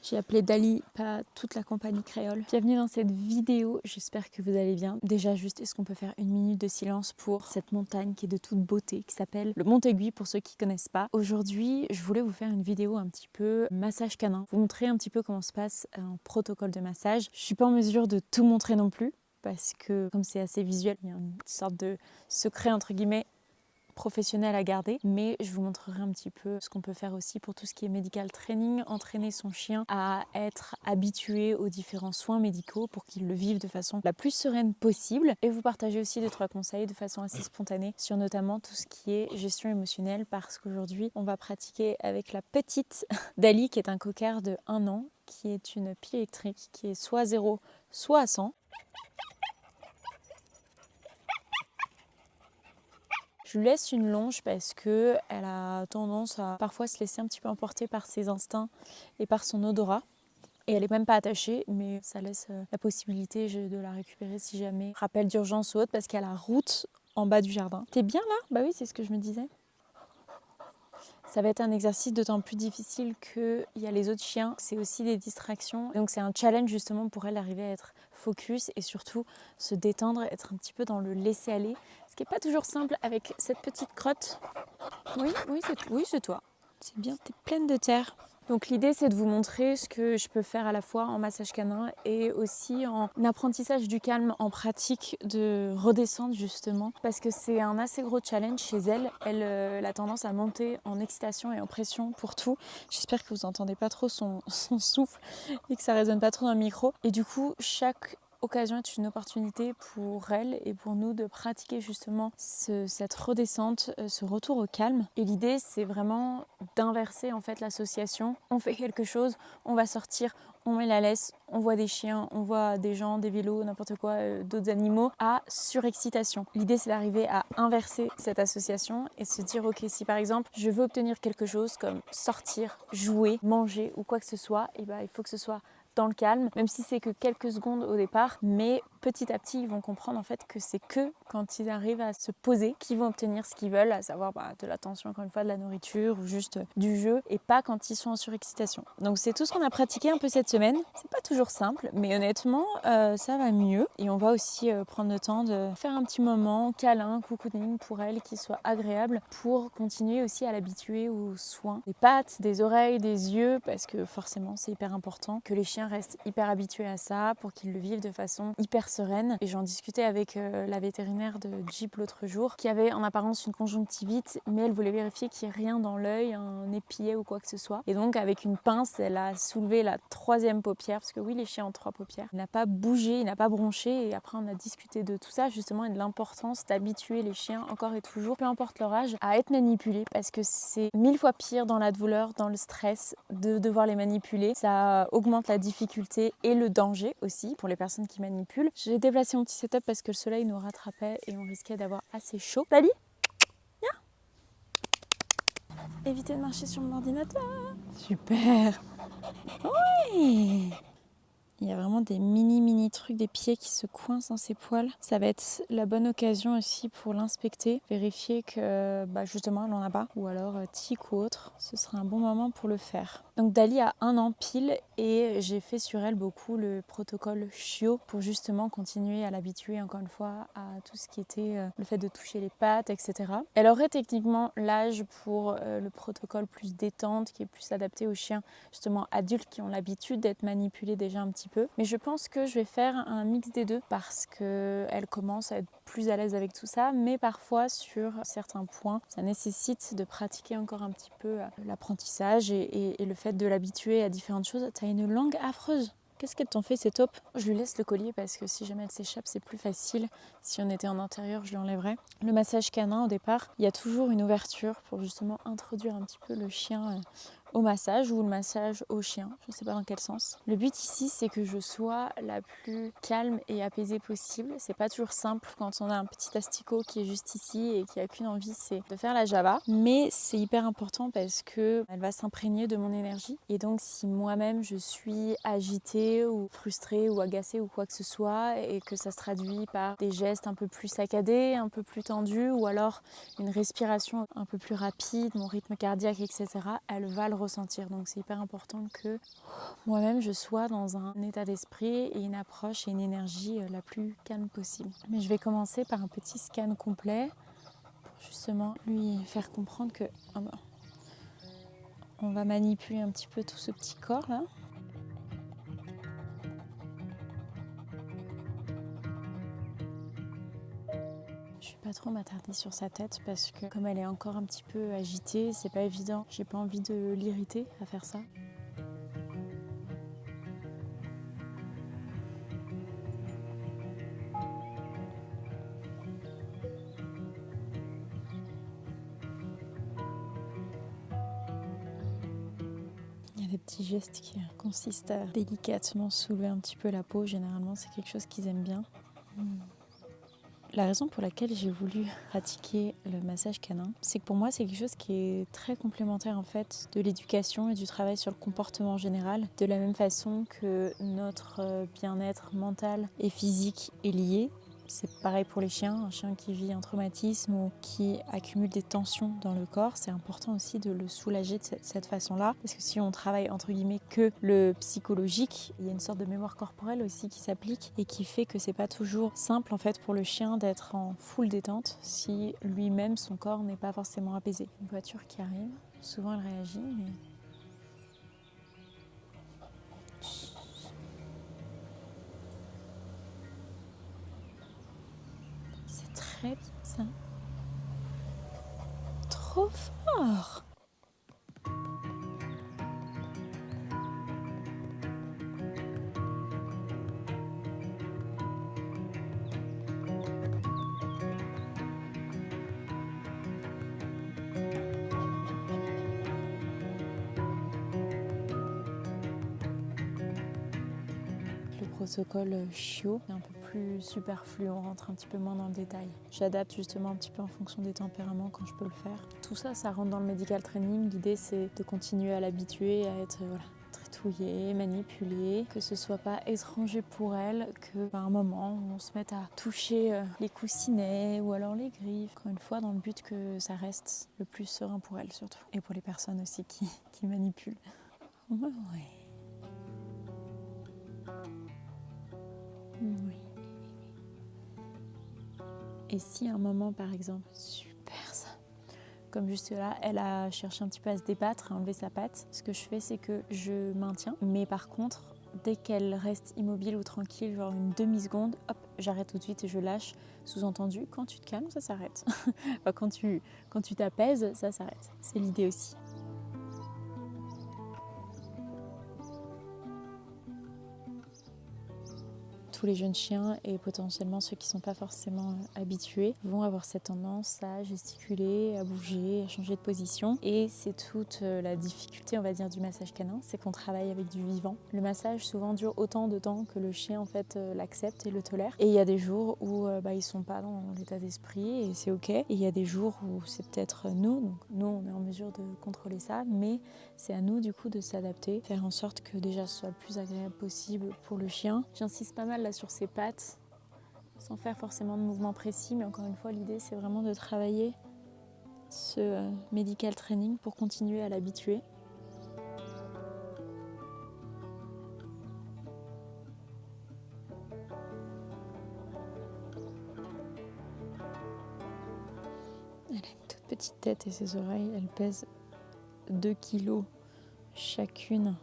J'ai appelé Dali, pas toute la compagnie créole. Bienvenue dans cette vidéo, j'espère que vous allez bien. Déjà juste, est-ce qu'on peut faire une minute de silence pour cette montagne qui est de toute beauté, qui s'appelle le Mont Aiguille pour ceux qui ne connaissent pas. Aujourd'hui, je voulais vous faire une vidéo un petit peu massage canin, vous montrer un petit peu comment se passe un protocole de massage. Je suis pas en mesure de tout montrer non plus, parce que comme c'est assez visuel, il y a une sorte de secret entre guillemets professionnel à garder, mais je vous montrerai un petit peu ce qu'on peut faire aussi pour tout ce qui est medical training, entraîner son chien à être habitué aux différents soins médicaux pour qu'il le vive de façon la plus sereine possible, et vous partager aussi 2-3 conseils de façon assez spontanée sur notamment tout ce qui est gestion émotionnelle, parce qu'aujourd'hui on va pratiquer avec la petite Dali qui est un cocker de 1 an, qui est une pile électrique qui est soit à 0 soit à 100. Je lui laisse une longe parce qu'elle a tendance à parfois se laisser un petit peu emporter par ses instincts et par son odorat. Et elle n'est même pas attachée, mais ça laisse la possibilité de la récupérer si jamais rappel d'urgence ou autre, parce qu'il y a la route en bas du jardin. T'es bien là? Bah oui, c'est ce que je me disais. Ça va être un exercice d'autant plus difficile qu'il y a les autres chiens, c'est aussi des distractions. Donc c'est un challenge justement pour elle d'arriver à être focus et surtout se détendre, être un petit peu dans le laisser aller. Ce qui n'est pas toujours simple avec cette petite crotte. Oui, c'est toi. C'est bien, t'es pleine de terre. Donc l'idée c'est de vous montrer ce que je peux faire à la fois en massage canin et aussi en apprentissage du calme, en pratique de redescendre justement, parce que c'est un assez gros challenge chez elle. Elle a tendance à monter en excitation et en pression pour tout. J'espère que vous n'entendez pas trop son souffle et que ça résonne pas trop dans le micro. Et du coup chaque occasion est une opportunité pour elle et pour nous de pratiquer justement cette redescente, ce retour au calme. Et l'idée c'est vraiment d'inverser en fait l'association. On fait quelque chose, on va sortir, on met la laisse, on voit des chiens, on voit des gens, des vélos, n'importe quoi, d'autres animaux, à surexcitation. L'idée c'est d'arriver à inverser cette association et se dire ok, si par exemple je veux obtenir quelque chose comme sortir, jouer, manger ou quoi que ce soit, et ben il faut que ce soit dans le calme, même si c'est que quelques secondes au départ, mais petit à petit ils vont comprendre en fait que c'est que quand ils arrivent à se poser qu'ils vont obtenir ce qu'ils veulent, à savoir de l'attention, encore une fois, de la nourriture ou juste du jeu, et pas quand ils sont en surexcitation. Donc c'est tout ce qu'on a pratiqué un peu cette semaine. C'est pas toujours simple, mais honnêtement ça va mieux, et on va aussi prendre le temps de faire un petit moment câlin, cocooning pour elle qui soit agréable, pour continuer aussi à l'habituer aux soins des pattes, des oreilles, des yeux, parce que forcément c'est hyper important que les chiens restent hyper habitués à ça pour qu'ils le vivent de façon hyper sereine. Et j'en discutais avec la vétérinaire de Jeep l'autre jour, qui avait en apparence une conjonctivite, mais elle voulait vérifier qu'il n'y ait rien dans l'œil, un épillet ou quoi que ce soit. Et donc avec une pince, elle a soulevé la 3e paupière, parce que oui, les chiens ont 3 paupières. Il n'a pas bougé, il n'a pas bronché, et après on a discuté de tout ça justement et de l'importance d'habituer les chiens encore et toujours, peu importe leur âge, à être manipulés, parce que c'est 1000 fois pire dans la douleur, dans le stress de devoir les manipuler. Ça augmente la difficulté et le danger aussi pour les personnes qui manipulent. J'ai déplacé mon petit setup parce que le soleil nous rattrapait et on risquait d'avoir assez chaud. Dali, viens. Évitez de marcher sur mon ordinateur. Super. Oui. Il y a vraiment des mini trucs, des pieds qui se coincent dans ses poils. Ça va être la bonne occasion aussi pour l'inspecter, vérifier que justement elle n'en a pas, ou alors tic ou autre. Ce sera un bon moment pour le faire. Donc Dali a 1 an pile, et j'ai fait sur elle beaucoup le protocole chiot pour justement continuer à l'habituer encore une fois à tout ce qui était le fait de toucher les pattes, etc. Elle aurait techniquement l'âge pour le protocole plus détente, qui est plus adapté aux chiens justement adultes qui ont l'habitude d'être manipulés déjà un petit peu. Mais je pense que je vais faire un mix des deux, parce qu'elle commence à être plus à l'aise avec tout ça, mais parfois sur certains points ça nécessite de pratiquer encore un petit peu l'apprentissage et le fait de l'habituer à différentes choses. T'as une langue affreuse. Qu'est-ce qu'elle t'en fait, c'est top. Je lui laisse le collier parce que si jamais elle s'échappe, c'est plus facile. Si on était en intérieur, je lui enlèverais. Le massage canin, au départ, il y a toujours une ouverture pour justement introduire un petit peu le chien au massage, ou le massage au chien, je ne sais pas dans quel sens. Le but ici c'est que je sois la plus calme et apaisée possible. C'est pas toujours simple quand on a un petit asticot qui est juste ici et qui a qu'une envie, c'est de faire la java, mais c'est hyper important parce que elle va s'imprégner de mon énergie, et donc si moi-même je suis agitée ou frustrée ou agacée ou quoi que ce soit, et que ça se traduit par des gestes un peu plus saccadés, un peu plus tendus, ou alors une respiration un peu plus rapide, mon rythme cardiaque, etc., elle va le ressentir. Donc c'est hyper important que moi-même je sois dans un état d'esprit et une approche et une énergie la plus calme possible. Mais je vais commencer par un petit scan complet pour justement lui faire comprendre que on va manipuler un petit peu tout ce petit corps là. Je vais pas trop m'attarder sur sa tête parce que comme elle est encore un petit peu agitée, c'est pas évident. J'ai pas envie de l'irriter à faire ça. Il y a des petits gestes qui consistent à délicatement soulever un petit peu la peau. Généralement, c'est quelque chose qu'ils aiment bien. La raison pour laquelle j'ai voulu pratiquer le massage canin, c'est que pour moi, c'est quelque chose qui est très complémentaire en fait de l'éducation et du travail sur le comportement général. De la même façon que notre bien-être mental et physique est lié. C'est pareil pour les chiens. Un chien qui vit un traumatisme ou qui accumule des tensions dans le corps, c'est important aussi de le soulager de cette façon-là. Parce que si on travaille entre guillemets que le psychologique, il y a une sorte de mémoire corporelle aussi qui s'applique et qui fait que c'est pas toujours simple en fait pour le chien d'être en full détente si lui-même son corps n'est pas forcément apaisé. Une voiture qui arrive, souvent elle réagit, mais c'est très bien ça. Trop fort! Le protocole chiot est un peu plus superflu, on rentre un petit peu moins dans le détail. J'adapte justement un petit peu en fonction des tempéraments quand je peux le faire. Tout ça, ça rentre dans le medical training. L'idée, c'est de continuer à l'habituer à être tritouillée, manipulée, que ce soit pas étranger pour elle, qu'à un moment on se mette à toucher les coussinets ou alors les griffes. Encore une fois, dans le but que ça reste le plus serein pour elle surtout. Et pour les personnes aussi qui manipulent. Ouais. Oui. Et si à un moment, par exemple, super ça, comme juste là, elle a cherché un petit peu à se débattre, à enlever sa patte, ce que je fais, c'est que je maintiens. Mais par contre, dès qu'elle reste immobile ou tranquille, genre une demi-seconde, hop, j'arrête tout de suite et je lâche. Sous-entendu, quand tu te calmes, ça s'arrête. Enfin, quand tu t'apaises, ça s'arrête. C'est l'idée aussi. Tous les jeunes chiens et potentiellement ceux qui ne sont pas forcément habitués vont avoir cette tendance à gesticuler, à bouger, à changer de position. Et c'est toute la difficulté, on va dire, du massage canin, c'est qu'on travaille avec du vivant. Le massage souvent dure autant de temps que le chien en fait l'accepte et le tolère. Et il y a des jours où ils sont pas dans l'état d'esprit et c'est ok. Et il y a des jours où c'est peut-être nous, donc nous on est en mesure de contrôler ça, mais c'est à nous du coup de s'adapter, faire en sorte que déjà ce soit le plus agréable possible pour le chien. J'insiste pas mal là sur ses pattes, sans faire forcément de mouvements précis, mais encore une fois l'idée c'est vraiment de travailler ce medical training pour continuer à l'habituer. Elle a une toute petite tête et ses oreilles, elles pèsent 2 kilos chacune.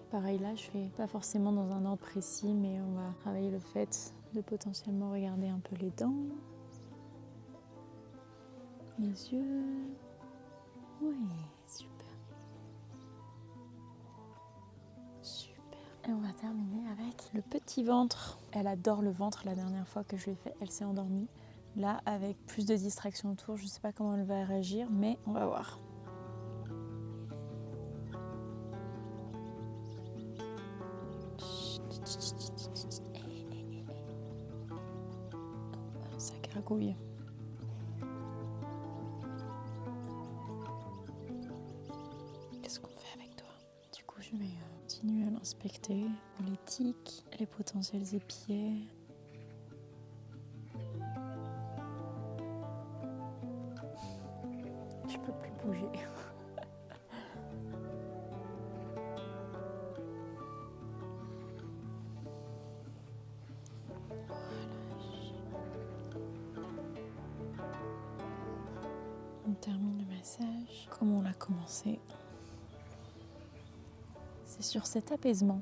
Pareil là, je fais pas forcément dans un ordre précis, mais on va travailler le fait de potentiellement regarder un peu les dents, les yeux. Oui, super. Super. Et on va terminer avec le petit ventre. Elle adore le ventre. La dernière fois que je l'ai fait, elle s'est endormie. Là, avec plus de distractions autour, je sais pas comment elle va réagir, mais on va voir. Ça gargouille. Qu'est-ce qu'on fait avec toi? Du coup, je vais continuer à l'inspecter. Les tics, les potentiels épiais. peut plus bouger. On termine le massage comme on l'a commencé. C'est sur cet apaisement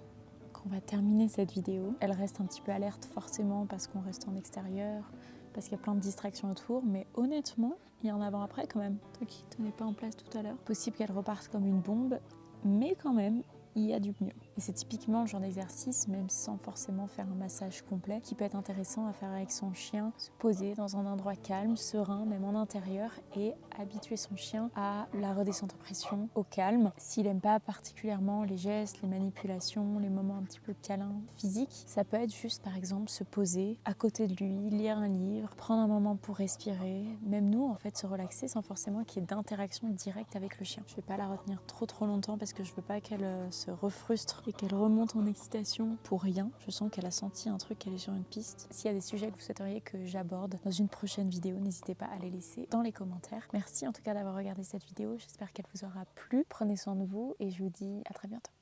qu'on va terminer cette vidéo. Elle reste un petit peu alerte forcément parce qu'on reste en extérieur, parce qu'il y a plein de distractions autour, mais honnêtement, il y a un avant-après quand même. Toi qui ne tenais pas en place tout à l'heure. Possible qu'elle reparte comme une bombe, mais quand même, il y a du mieux. Et c'est typiquement le genre d'exercice, même sans forcément faire un massage complet, qui peut être intéressant à faire avec son chien, se poser dans un endroit calme, serein, même en intérieur, et habituer son chien à la redescente en pression, au calme. S'il n'aime pas particulièrement les gestes, les manipulations, les moments un petit peu câlins physiques, ça peut être juste par exemple se poser à côté de lui, lire un livre, prendre un moment pour respirer, même nous en fait se relaxer sans forcément qu'il y ait d'interaction directe avec le chien. Je ne vais pas la retenir trop longtemps parce que je veux pas qu'elle se refrustre et qu'elle remonte en excitation pour rien. Je sens qu'elle a senti un truc, qu'elle est sur une piste. S'il y a des sujets que vous souhaiteriez que j'aborde dans une prochaine vidéo, n'hésitez pas à les laisser dans les commentaires. Merci en tout cas d'avoir regardé cette vidéo, j'espère qu'elle vous aura plu. Prenez soin de vous et je vous dis à très bientôt.